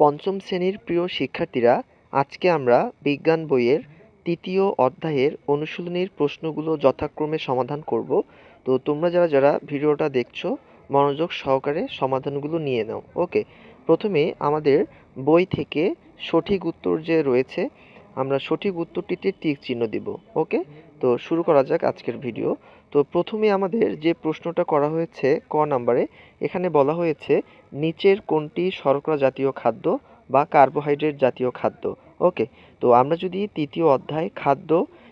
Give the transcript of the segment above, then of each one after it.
পঞ্চম শ্রেণীর প্রিয় শিক্ষার্থীরা, আজকে আমরা বিজ্ঞান বইয়ের তৃতীয় অধ্যায়ের অনুশীলনীর প্রশ্নগুলো যথাক্রমে সমাধান করব। তো তোমরা যারা যারা ভিডিওটা দেখছো মনোযোগ সহকারে সমাধানগুলো নিয়ে নাও। ওকে, প্রথমে আমাদের বই থেকে সঠিক উত্তর যে রয়েছে আমরা সঠিক উত্তরটিতে টিক চিহ্ন দিব। ওকে, তো শুরু করা যাক আজকের ভিডিও। তো প্রথমে আমাদের যে প্রশ্নটা করা হয়েছে ক নাম্বারে, এখানে বলা হয়েছে নিচের কোনটি শর্করা জাতীয় খাদ্য বা কার্বোহাইড্রেট জাতীয় খাদ্য। ওকে, তো আমরা যদি তৃতীয় অধ্যায় খাদ্য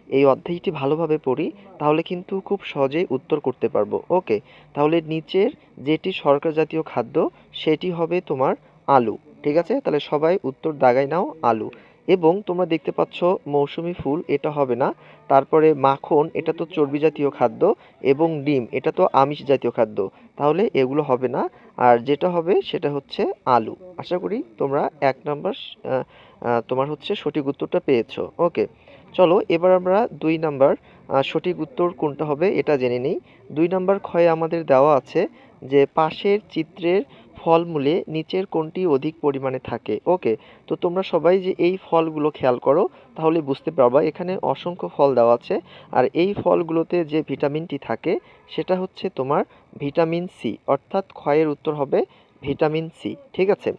এই অধ্যায়টি ভালোভাবে পড়ি তাহলে কিন্তু খুব সহজেই উত্তর করতে পারবো। ওকে, তাহলে নিচের যেটি শর্করা জাতীয় খাদ্য সেটি হবে তোমার আলু। ঠিক আছে, তাহলে সবাই উত্তর দাগায় নাও আলু। এবং তোমরা দেখতে পাচ্ছ মৌসুমী ফুল এটা হবে না, তারপরে মাখন এটা তো চর্বি জাতীয় খাদ্য, এবং ডিম এটা তো আমিষ জাতীয় খাদ্য, তাহলে এগুলো হবে না। আর যেটা হবে সেটা হচ্ছে আলু। আশা করি তোমরা ১ নাম্বার তোমার হচ্ছে সঠিক উত্তরটা পেয়েছো। ওকে, চলো এবার আমরা ২ নাম্বার সঠিক উত্তর কোনটা হবে এটা জেনে নিই। ২ নাম্বার ক্ষয়ে আমাদের দেওয়া আছে যে পাশের চিত্রের ফলমূলে নিচের কোনটি অধিক পরিমাণে থাকে। ওকে, তো তোমরা সবাই যে এই ফলগুলো খেয়াল করো তাহলে বুঝতে পারবা এখানে অসংখ্য ফল দেওয়া আছে, আর এই ফলগুলোতে যে ভিটামিনটি থাকে সেটা হচ্ছে তোমার ভিটামিন সি, অর্থাৎ ক্ষয়ের উত্তর হবে ভিটামিন সি। ঠিক আছে,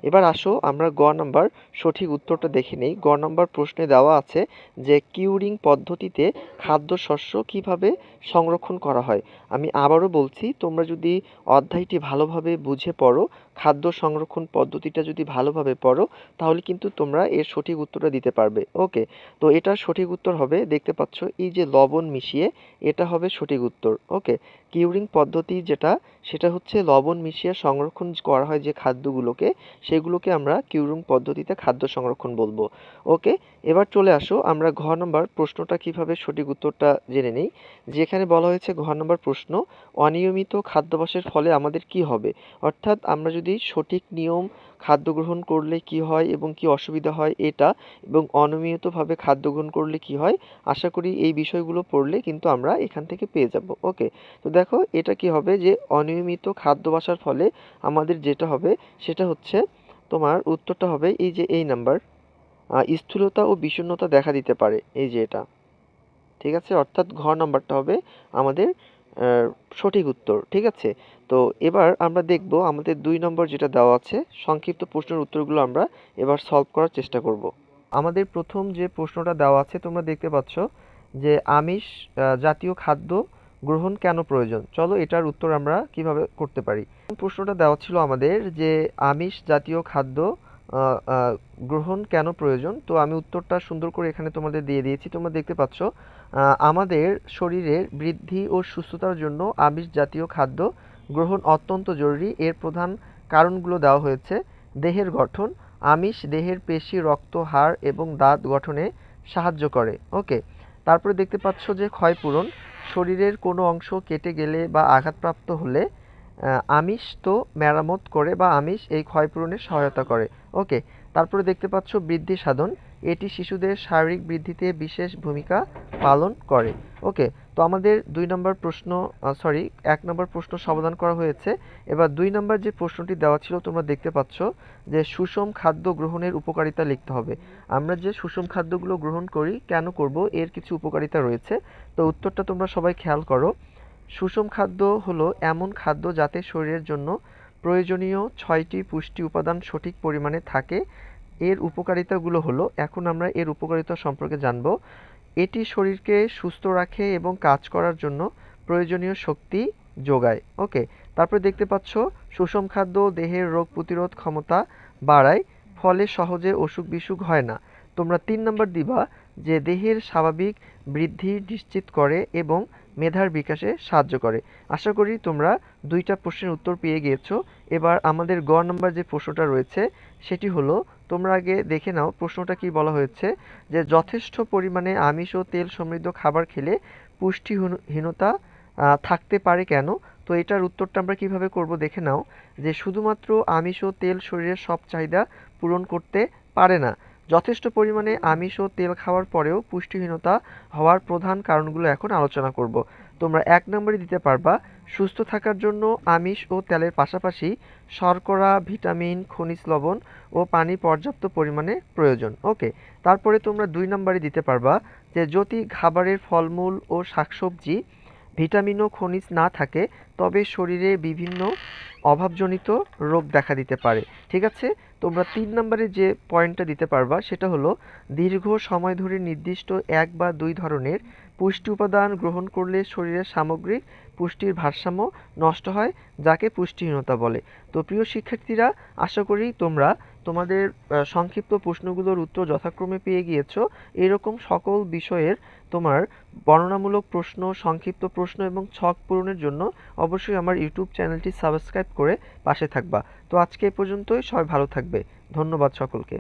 এবার আসো আমরা গ নাম্বার সঠিক উত্তরটা দেখে নেই। গ নাম্বার প্রশ্নে দেওয়া আছে যে কিউরিং পদ্ধতিতে খাদ্যশস্য কিভাবে সংরক্ষণ করা হয়। আমি আবারও বলছি, তোমরা যদি অধ্যায়টি ভালোভাবে বুঝে পড়ো, খাদ্য সংরক্ষণ পদ্ধতিটা যদি ভালোভাবে পড়ো তাহলে কিন্তু তোমরা এর সঠিক উত্তরটা দিতে পারবে। ওকে, তো এটার সঠিক উত্তর হবে, দেখতে পাচ্ছ এই যে লবণ মিশিয়ে, এটা হবে সঠিক উত্তর। ওকে, কিউরিং পদ্ধতি যেটা সেটা হচ্ছে লবণ মিশিয়ে সংরক্ষণ করা হয় যে খাদ্যগুলোকে, সেগুলোকে আমরা কিউরিং পদ্ধতিতে খাদ্য সংরক্ষণ বলবো। ওকে, এবার চলে আসো আমরা ঘ নম্বর প্রশ্নটা কিভাবে সঠিক উত্তরটা জেনে নেই। যেখানে বলা হয়েছে ঘ নম্বর প্রশ্ন, অনিয়মিত খাদ্যাভ্যাসের ফলে আমাদের কি হবে। অর্থাৎ আমরা যদি সঠিক নিয়ম খাদ্য গ্রহণ করলে কি হয় এবং কি অসুবিধা হয় এটা, এবং অনিয়মিতভাবে খাদ্য গ্রহণ করলে কি হয়, আশা করি এই বিষয়গুলো পড়লে কিন্তু আমরা এখান থেকে পেয়ে যাব। ওকে, তো দেখো এটা কি হবে যে অনিয়মিত খাদ্যাভ্যাসের ফলে আমাদের যেটা হবে সেটা হচ্ছে তোমার উত্তরটা হবে এই যে এই নাম্বার, স্থূলতা ও বিষণ্ণতা দেখা দিতে পারে, এই যে এটা। ঠিক আছে, অর্থাৎ ঘ নাম্বারটা হবে আমাদের সঠিক উত্তর। ঠিক আছে, তো এবার আমরা দেখব আমাদের ২ নম্বর যেটা দেওয়া আছে সংক্ষিপ্ত প্রশ্নের উত্তরগুলো আমরা এবার সলভ করার চেষ্টা করব। আমাদের প্রথম যে প্রশ্নটা দেওয়া আছে তোমরা দেখতে পাচ্ছ যে আমিষ জাতীয় খাদ্য গ্রহণ কেন প্রয়োজন। চলো এটার উত্তর আমরা কিভাবে করতে পারি। প্রশ্নটা দেওয়া ছিল আমাদের যে আমিষ জাতীয় খাদ্য গ্রহণ কেন প্রয়োজন। তো আমি উত্তরটা সুন্দর করে এখানে তোমাদের দিয়ে দিয়েছি, তোমরা দেখতে পাচ্ছ আমাদের শরীরের বৃদ্ধি ও সুস্থতার জন্য আমিষ জাতীয় খাদ্য গ্রহণ অত্যন্ত জরুরি। এর প্রধান কারণগুলো দেওয়া হয়েছে। দেহের গঠন, আমিষ দেহের পেশি, রক্ত, হাড় এবং দাঁত গঠনে সাহায্য করে। ওকে, তারপরে দেখতে পাচ্ছ যে ক্ষয়পূরণ, শরীরের কোনো অংশ কেটে গেলে বা আঘাতপ্রাপ্ত হলে আমিষ তো মেরামত করে বা আমিষ এই ক্ষয়পূরণে সহায়তা করে। ওকে, তারপরে দেখতে পাচ্ছ বৃদ্ধি সাধন, এটি শিশুদের শারীরিক বৃদ্ধিতে বিশেষ ভূমিকা পালন করে। ওকে, তো আমাদের ২ নম্বর প্রশ্ন ১ নম্বর প্রশ্ন সমাধান করা হয়েছে। এবার ২ নম্বর যে প্রশ্নটি দেওয়া ছিল তোমরা দেখতে পাচ্ছ যে সুষম খাদ্য গ্রহণের উপকারিতা লিখতে হবে। আমরা যে সুষম খাদ্যগুলো গ্রহণ করি কেন করব, এর কিছু উপকারিতা রয়েছে। তো উত্তরটা তোমরা সবাই খেয়াল করো। সুষম খাদ্য হলো এমন খাদ্য যাতে শরীরের জন্য প্রয়োজনীয় ৬টি পুষ্টি উপাদান সঠিক পরিমাণে থাকে। এর উপকারিতাগুলো হলো, এখন আমরা এর উপকারিতা সম্পর্কে জানব। এটি শরীরকে সুস্থ রাখে এবং কাজ করার জন্য প্রয়োজনীয় শক্তি যোগায়। ওকে, তারপরে দেখতে পাচ্ছ সুষম খাদ্য দেহের রোগ প্রতিরোধ ক্ষমতা বাড়ায়, ফলে সহজে অসুখ বিসুখ হয় না। তোমরা ৩ নম্বর দিবা যে দেহের স্বাভাবিক বৃদ্ধি নিশ্চিত করে এবং মেধার বিকাশে সাহায্য করে। আশা করি তোমরা ২টা প্রশ্নের উত্তর পেয়ে গিয়েছো। এবার আমাদের গ নম্বর যে প্রশ্নটা রয়েছে সেটি হলো, তোমরা আগে দেখে নাও প্রশ্নটা কি বলা হয়েছে যে যথেষ্ট পরিমাণে আমিষ ও তেল সমৃদ্ধ খাবার খেলে পুষ্টিহীনতা থাকতে পারে কেন। তো এটার উত্তরটা আমরা কিভাবে করব দেখে নাও। যে শুধুমাত্র আমিষ ও তেল শরীরের সব চাহিদা পূরণ করতে পারে না। যথেষ্ট পরিমাণে আমিষ ও তেল খাওয়ার পরেও পুষ্টিহীনতা হওয়ার প্রধান কারণগুলো এখন আলোচনা করব। তোমরা ১ নম্বরে দিতে পারবা সুস্থ থাকার জন্য আমিষ ও তেলের পাশাপাশি শর্করা, ভিটামিন, খনিজ লবণ ও পানি পর্যাপ্ত পরিমাণে প্রয়োজন। ওকে, তারপরে তোমরা 2 নম্বরে দিতে পারবা যে যদি খাবারের ফলমূল ও শাকসবজি ভিটামিন ও খনিজ না থাকে তবে শরীরে বিভিন্ন অভাবজনিত রোগ দেখা দিতে পারে। ঠিক আছে, তোমরা 3 নম্বরে যে পয়েন্টটা দিতে পারবা সেটা হলো দীর্ঘ সময় ধরে নির্দিষ্ট 1 বা 2 ধরনের পুষ্টি উপাদান গ্রহণ করলে শরীরের সামগ্রিক পুষ্টির ভারসাম্য নষ্ট হয়, যাকে পুষ্টিহীনতা বলে। তো প্রিয় শিক্ষার্থীরা, আশা করি তোমরা তোমাদের সংক্ষিপ্ত প্রশ্নগুলোর উত্তর যথাক্রমে পেয়ে গিয়েছো। এরকম সকল বিষয়ের তোমার বর্ণনামূলক প্রশ্ন, সংক্ষিপ্ত প্রশ্ন এবং ছক পূরণের জন্য অবশ্যই আমার ইউটিউব চ্যানেলটি সাবস্ক্রাইব করে পাশে থাকবা। তো আজকে এ পর্যন্তই, সবাই ভালো থাকবে। ধন্যবাদ সকলকে।